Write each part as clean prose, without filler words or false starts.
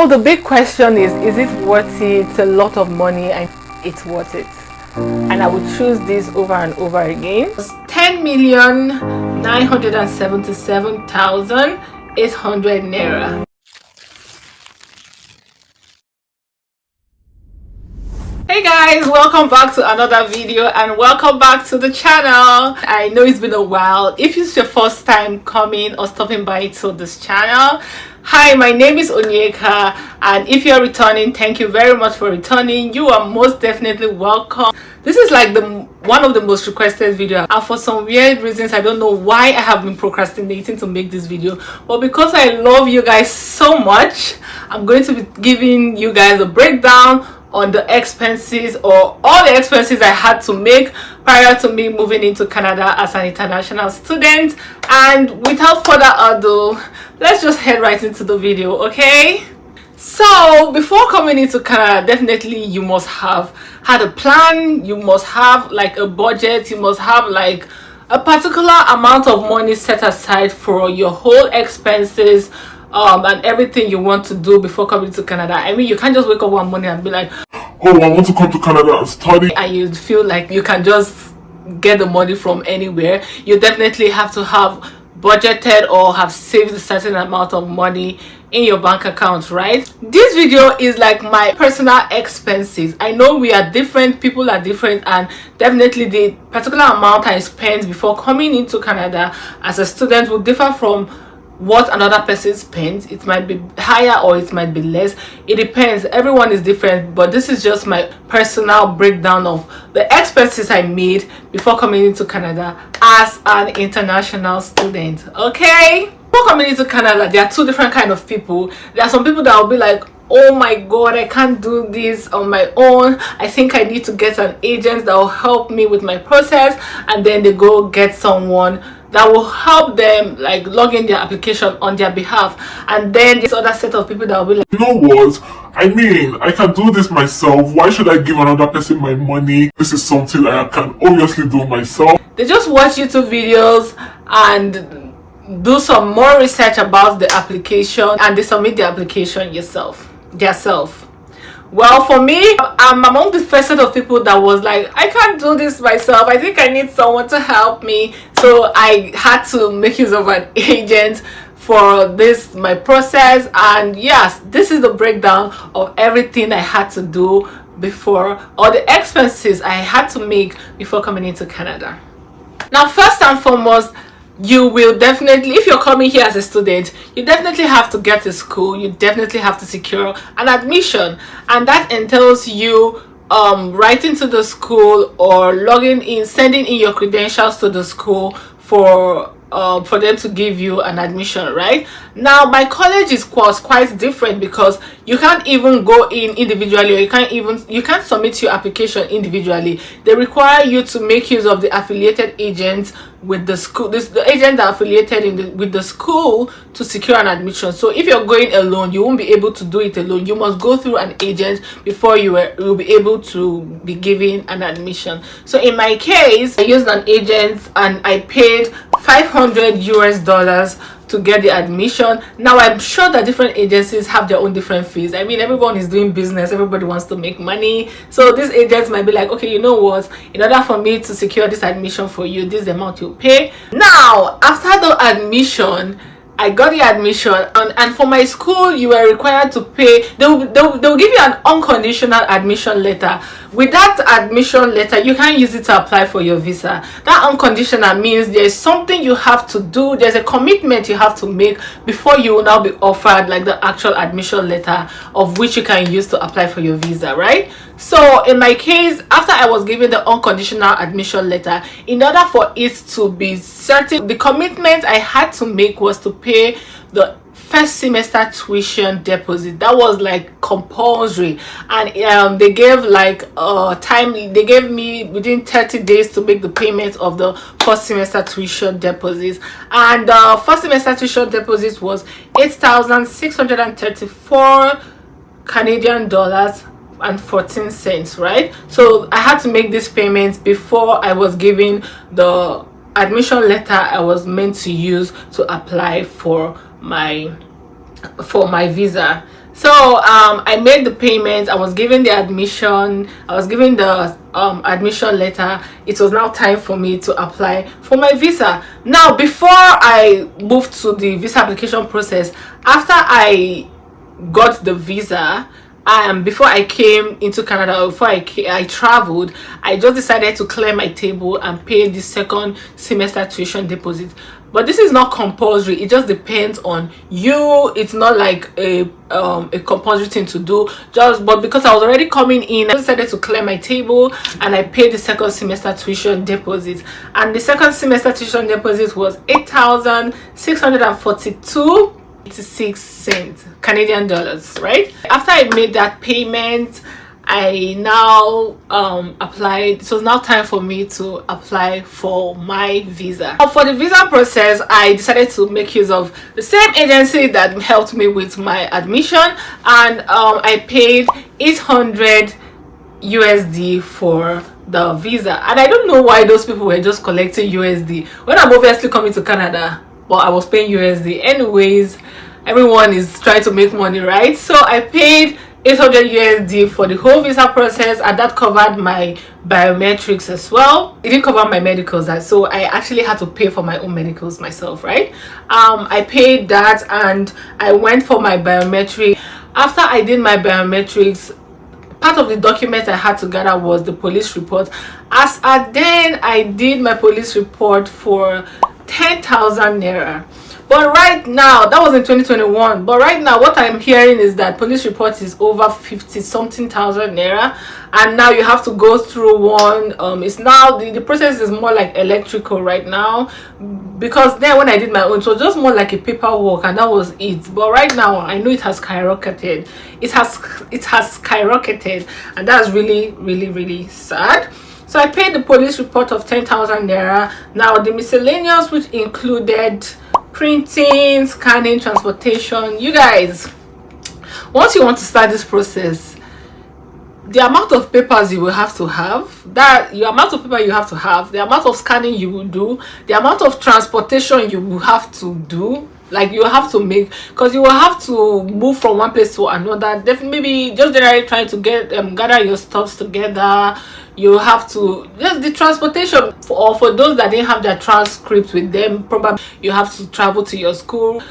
Oh, the big question is it worth it? It's a lot of money and it's worth it. And I would choose this over and over again. 10,977,800 Naira. Hey guys, welcome back to another video and welcome back to the channel. I know it's been a while. If it's your first time coming or stopping by to this channel, hi, my name is Onyeka, and if you're returning, thank you very much for returning. You are most definitely welcome. This is like one of the most requested videos, and for some weird reasons, I don't know why I have been procrastinating to make this video, but because I love you guys so much, I'm going to be giving you guys a breakdown on the expenses, or all the expenses I had to make prior to me moving into Canada as an international student. And without further ado, let's just head right into the video, okay? So before coming into Canada, definitely you must have had a plan, you must have like a budget, you must have like a particular amount of money set aside for your whole expenses and everything you want to do before coming to Canada. I mean, you can't just wake up one morning and be like, oh, I want to come to Canada and study, and you feel like you can just get the money from anywhere. You definitely have to have budgeted or have saved a certain amount of money in your bank account, right? This video is like my personal expenses. I know we are different, people are different, and definitely the particular amount I spent before coming into Canada as a student will differ from what another person spends. It might be higher or it might be less. It depends. Everyone is different, but this is just my personal breakdown of the expenses I made before coming into Canada as an international student, okay? Before coming into Canada, there are two different kind of people. There are some people that will be like, oh my god, I can't do this on my own, I think I need to get an agent that will help me with my process, and then they go get someone that will help them like log in their application on their behalf. And then this other set of people that will be like, you know what, I mean, I can do this myself, why should I give another person my money? This is something I can obviously do myself. They just watch YouTube videos and do some more research about the application, and they submit the application themselves. Well, for me, I'm among the first set of people that was like, I can't do this myself, I think I need someone to help me. So I had to make use of an agent for this, my process. And yes, this is the breakdown of everything I had to do before, or the expenses I had to make before coming into Canada. Now, first and foremost, you will definitely, if you're coming here as a student, you definitely have to get to school, you definitely have to secure an admission, and that entails you writing to the school or logging in, sending in your credentials to the school for them to give you an admission, right? Now, my college was quite different because you can't even go in individually, or you can't submit your application individually. They require you to make use of the affiliated agents with the school. The agents are affiliated with the school to secure an admission. So if you're going alone, you won't be able to do it alone. You must go through an agent before you'll be able to be given an admission. So in my case, I used an agent and I paid $500 to get the admission. Now, I'm sure that different agencies have their own different fees. I mean, everyone is doing business, everybody wants to make money. So these agents might be like, okay, you know what, in order for me to secure this admission for you, this is the amount you pay. Now, after the admission, I got the admission, and for my school, you were required to pay. They'll give you an unconditional admission letter. With that admission letter, you can use it to apply for your visa. That unconditional means there's something you have to do, there's a commitment you have to make before you will now be offered like the actual admission letter of which you can use to apply for your visa, right? So in my case, after I was given the unconditional admission letter, in order for it to be certain, the commitment I had to make was to pay the first semester tuition deposit. That was like compulsory, and they gave like time, they gave me within 30 days to make the payment of the first semester tuition deposits. And first semester tuition deposit was 8,634 Canadian dollars and 14 cents, right? So I had to make this payment before I was given the admission letter I was meant to use to apply for my visa. So I made the payment, I was given the admission, I was given the admission letter. It was now time for me to apply for my visa. Now, before I moved to the visa application process, after I got the visa, before I came into Canada, before I traveled, I just decided to clear my table and pay the second semester tuition deposit. But this is not compulsory, it just depends on you. It's not like a compulsory thing to do. But because I was already coming in, I decided to clear my table and I paid the second semester tuition deposit. And the second semester tuition deposit was 8,642.86 Canadian dollars, right? After I made that payment, I now applied. So it's now time for me to apply for my visa. For the visa process, I decided to make use of the same agency that helped me with my admission, and I paid 800 USD for the visa. And I don't know why those people were just collecting USD when I'm obviously coming to Canada. Well, I was paying USD anyways. Everyone is trying to make money, right? So I paid 800 USD for the whole visa process, and that covered my biometrics as well. It didn't cover my medicals, so I actually had to pay for my own medicals myself, right? I paid that and I went for my biometric. After I did my biometrics, part of the document I had to gather was the police report. As at then, I did my police report for 10,000 Naira. But right now, that was in 2021, but right now what I'm hearing is that police report is over 50 something thousand Naira, and now you have to go through one. It's now the process is more like electrical right now, because then when I did my own, it was just more like a paperwork and that was it. But right now I know it has skyrocketed. It has skyrocketed, and that's really sad. So I paid the police report of 10,000 Naira. Now the miscellaneous, which included printing, scanning, transportation. You guys, once you want to start this process, the amount of papers you will have to have, the amount of scanning you will do, the amount of transportation you will have to do, like you have to make, because you will have to move from one place to another. Maybe just generally trying to get gather your stuffs together. You have to just the transportation for those that didn't have their transcript with them. Probably you have to travel to your school.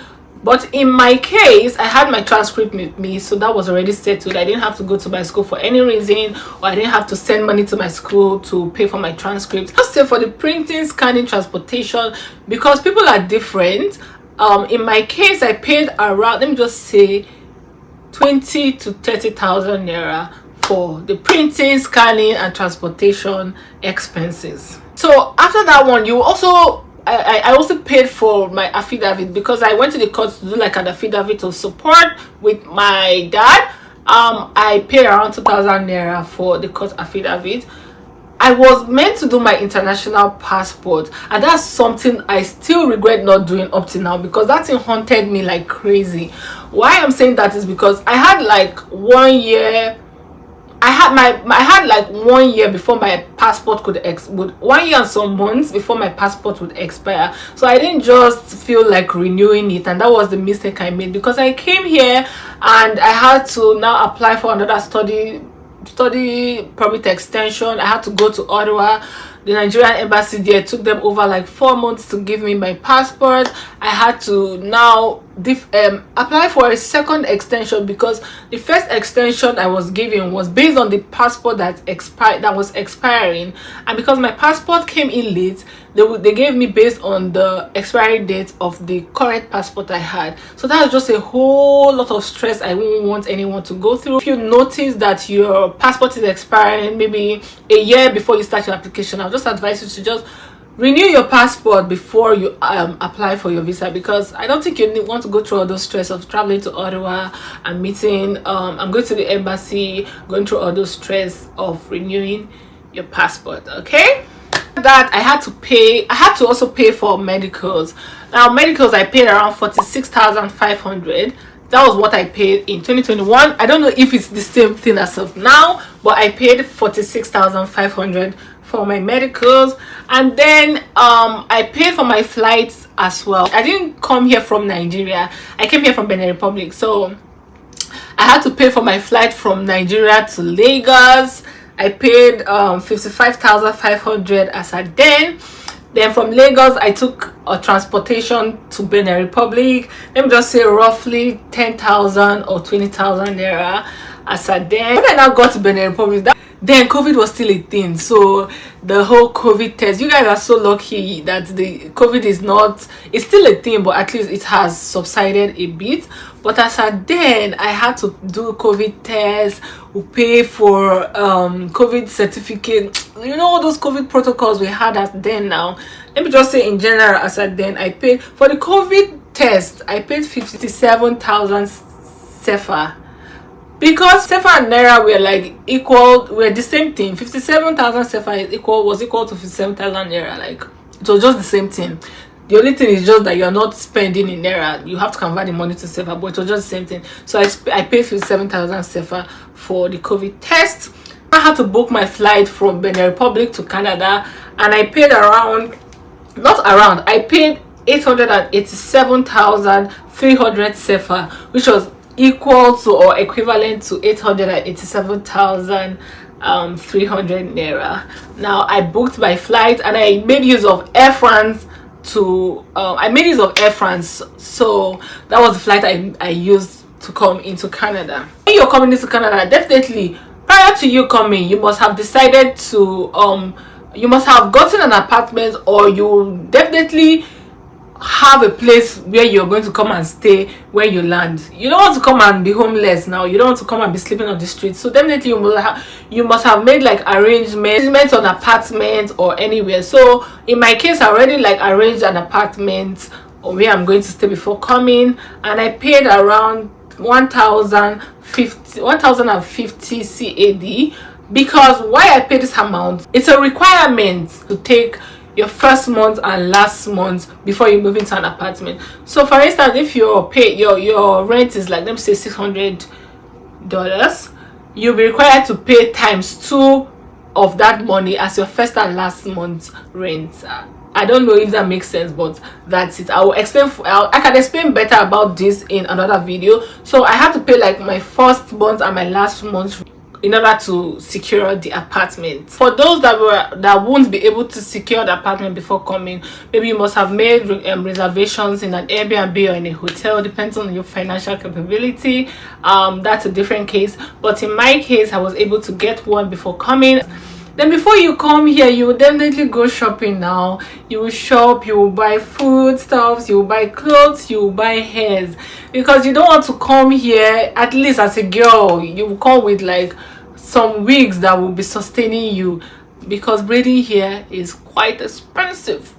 But in my case, I had my transcript with me, so that was already settled. I didn't have to go to my school for any reason, or I didn't have to send money to my school to pay for my transcript. Just say for the printing, scanning, transportation, because people are different. In my case, I paid around, let me just say, 20 to 30,000 Naira for the printing, scanning, and transportation expenses. So after that one, you also I also paid for my affidavit, because I went to the court to do like an affidavit of support with my dad. I paid around 2,000 Naira for the court affidavit. I was meant to do my international passport, and that's something I still regret not doing up to now, because that thing haunted me like crazy. Why I'm saying that is because I had like 1 year. I had like 1 year before my passport could 1 year and some months before my passport would expire. So I didn't just feel like renewing it, and that was the mistake I made, because I came here and I had to now apply for another study permit extension. I had to go to Ottawa. The Nigerian embassy there took them over like 4 months to give me my passport. I had to now apply for a second extension, because the first extension I was given was based on the passport that was expiring, and because my passport came in late, they gave me based on the expiry date of the current passport I had. So that was just a whole lot of stress I wouldn't want anyone to go through. If you notice that your passport is expiring maybe a year before you start your application, I'll just advise you to just renew your passport before you apply for your visa, because I don't think you want to go through all those stress of traveling to Ottawa and meeting I'm going to the embassy, going through all those stress of renewing your passport. Okay, that I had to also pay for medicals. Now medicals, I paid around 46,500. That was what I paid in 2021. I don't know if it's the same thing as of now, but I paid 46,500 for my medicals. And then I paid for my flights as well. I didn't come here from Nigeria, I came here from Benin Republic, so I had to pay for my flight from Nigeria to Lagos. I paid 55,500 as at then from Lagos I took a transportation to Benin Republic. Let me just say roughly 10,000 or 20,000 naira as at then. When I now got to Benin Republic, then COVID was still a thing. So the whole COVID test, you guys are so lucky that the COVID is not, it's still a thing, but at least it has subsided a bit. But as at then, I had to do COVID test, we pay for COVID certificate, you know, all those COVID protocols we had at then. Now let me just say in general, as at then, I paid for the COVID test, I paid 57,000 sefa, because sefa and naira were like equal, were the same thing. 57,000 sefa was equal to 57,000 naira. Like it was just the same thing. The only thing is just that you're not spending in naira, you have to convert the money to sefa, but it was just the same thing. So I paid 57,000 sefa for the COVID test. I had to book my flight from Benin Republic to Canada, and I paid I paid 887,300 sefa, which was equal to or equivalent to 887,300 naira. Now I booked my flight and I made use of Air France so that was the flight I used to come into Canada. When you're coming into Canada, definitely prior to you coming, you must have decided to you must have gotten an apartment, or you definitely have a place where you're going to come and stay when you land. You don't want to come and be homeless now. You don't want to come and be sleeping on the streets. So definitely you must have made like arrangements on apartment or anywhere. So in my case, I already like arranged an apartment where I'm going to stay before coming, and I paid around 1,050 CAD. Because why I pay this amount, it's a requirement to take your first month and last month before you move into an apartment. So for instance, if your rent is like, let me say $600, you'll be required to pay ×2 of that money as your first and last month's rent. I don't know if that makes sense, but that's it. I will explain. I can explain better about this in another video. So I had to pay like my first month and my last month in order to secure the apartment. For those that won't be able to secure the apartment before coming, maybe you must have made reservations in an Airbnb or in a hotel, depends on your financial capability. That's a different case, but in my case, I was able to get one before coming. Then before you come here, you will definitely go shopping. Now you will shop, you will buy food stuffs, you will buy clothes, you will buy hairs, because you don't want to come here, at least as a girl, you will come with like some wigs that will be sustaining you, because braiding here is quite expensive.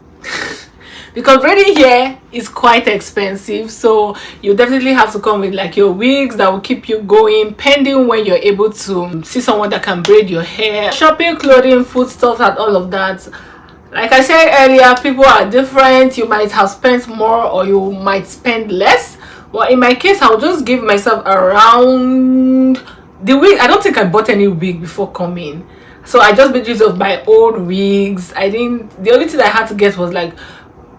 So you definitely have to come with like your wigs that will keep you going, pending when you're able to see someone that can braid your hair. Shopping, clothing, food stuff, and all of that. Like I said earlier, people are different. You might have spent more or you might spend less. Well, in my case, I'll just give myself around the wig. I don't think I bought any wig before coming, so I just made use of my old wigs. The only thing I had to get was like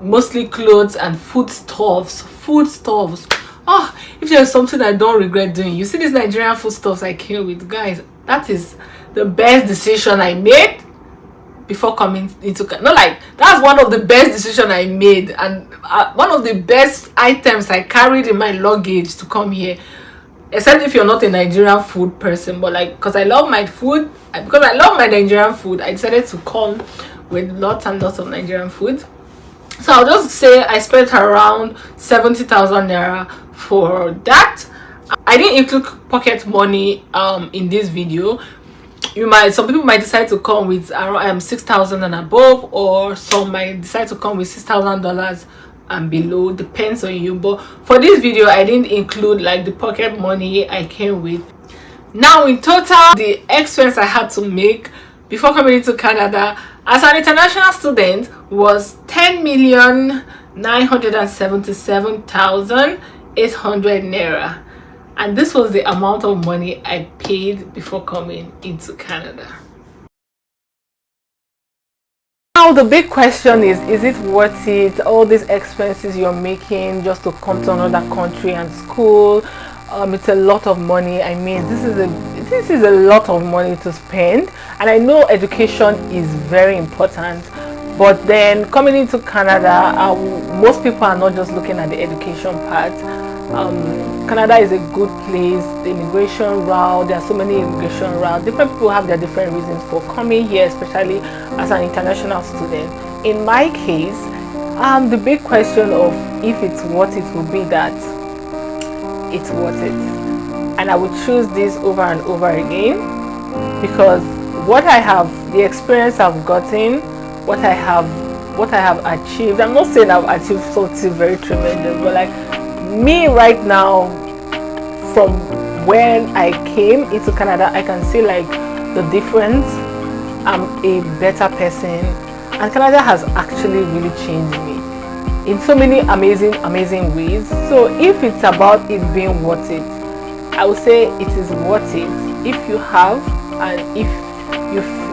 mostly clothes and foodstuffs. Oh, if there's something I don't regret doing, you see these Nigerian foodstuffs I came with, guys, that is the best decision I made before coming into Canada. Not like that's one of the best decisions I made, and one of the best items I carried in my luggage to come here. Except if you're not a Nigerian food person, but like, because I love my Nigerian food, I decided to come with lots and lots of Nigerian food. So I'll just say I spent around 70,000 naira for that. I didn't include pocket money in this video. Some people might decide to come with around 6,000 and above, or some might decide to come with $6,000 and below, depends on you. But for this video, I didn't include like the pocket money I came with. Now in total, the expense I had to make before coming into Canada as an international student was 10,977,800 naira, and this was the amount of money I paid before coming into Canada. Now the big question is it worth it, all these expenses you're making just to come to another country and school? It's a lot of money. I mean, this is a lot of money to spend, and I know education is very important. But then coming into Canada, most people are not just looking at the education part. Canada is a good place. The immigration route, there are so many immigration routes. Different people have their different reasons for coming here, especially as an international student. In my case, the big question of if it's worth it will be that it's worth it, and I would choose this over and over again, because the experience I've gotten, what I have achieved. I'm not saying I've achieved something very tremendous, but like me right now, from when I came into Canada, I can see like the difference. I'm a better person, and Canada has actually really changed me in so many amazing ways. So if it's about it being worth it, I would say it is worth it. If you have, and if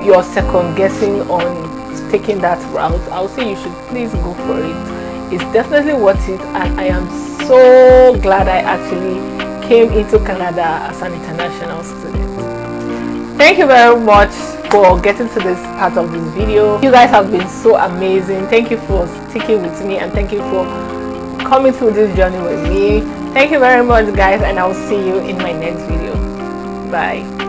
you're second guessing on taking that route, I would say you should please go for it. It's definitely worth it, and I am so glad I actually came into Canada as an international student. Thank you very much for getting to this part of this video. You guys have been so amazing. Thank you for sticking with me, and thank you for coming through this journey with me. Thank you very much, guys, and I'll see you in my next video. Bye.